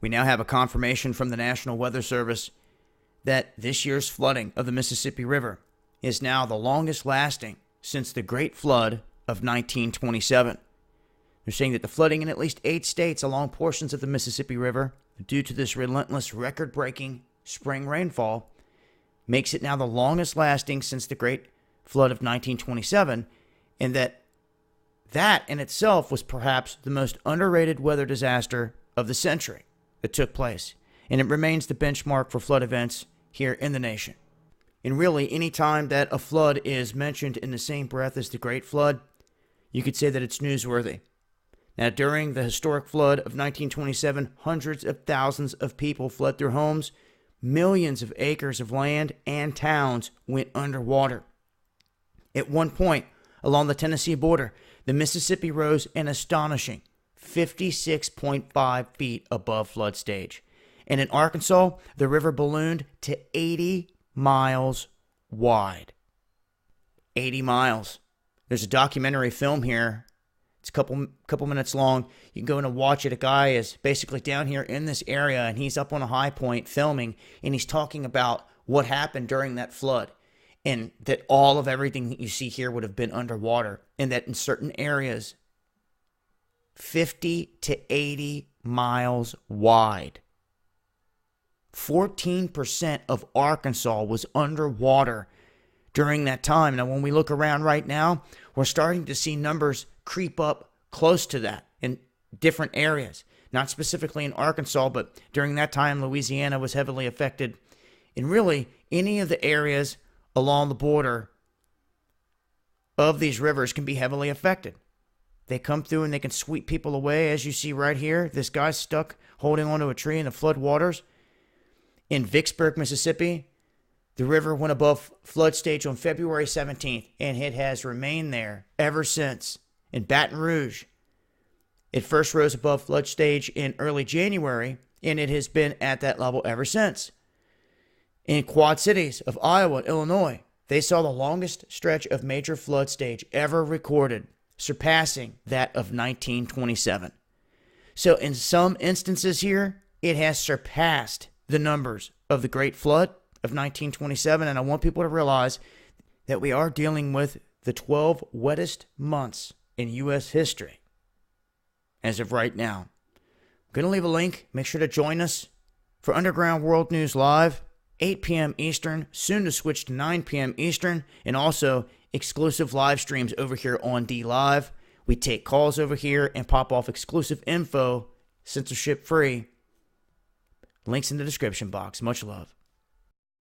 We now have a confirmation from the National Weather Service that this year's flooding of the Mississippi River is now the longest lasting since the Great Flood of 1927. They're saying that the flooding in at least 8 states along portions of the Mississippi River, due to this relentless record-breaking spring rainfall, makes it now the longest lasting since the Great Flood of 1927, and that in itself was perhaps the most underrated weather disaster of the century that took place, and it remains the benchmark for flood events here in the nation. And really, any time that a flood is mentioned in the same breath as the Great Flood, you could say that it's newsworthy. Now, during the historic flood of 1927, hundreds of thousands of people fled their homes. Millions of acres of land and towns went underwater. At one point, along the Tennessee border, the Mississippi rose an astonishing 56.5 feet above flood stage. And in Arkansas, the river ballooned to 80 miles wide. 80 miles. There's a documentary film here. It's a couple minutes long. You can go in and watch it. A guy is basically down here in this area, and he's up on a high point filming, and he's talking about what happened during that flood, and that all of everything that you see here would have been underwater, and that in certain areas, 50 to 80 miles wide. 14% of Arkansas was underwater during that time. Now, when we look around right now, we're starting to see numbers creep up close to that in different areas. Not specifically in Arkansas, but during that time, Louisiana was heavily affected. And really, any of the areas along the border of these rivers can be heavily affected. They come through and they can sweep people away, as you see right here. This guy's stuck holding onto a tree in the flood waters. In Vicksburg, Mississippi, the river went above flood stage on February 17th, and it has remained there ever since. In Baton Rouge, it first rose above flood stage in early January, and it has been at that level ever since. In Quad Cities of Iowa, Illinois, they saw the longest stretch of major flood stage ever recorded, surpassing that of 1927. So in some instances here, it has surpassed the numbers of the Great Flood of 1927, and I want people to realize that we are dealing with the 12 wettest months in U.S. history as of right now. I'm going to leave a link. Make sure to join us for Underground World News Live, 8 p.m. Eastern, soon to switch to 9 p.m. Eastern, and also exclusive live streams over here on DLive. We take calls over here and pop off exclusive info, censorship free. Links in the description box. Much love.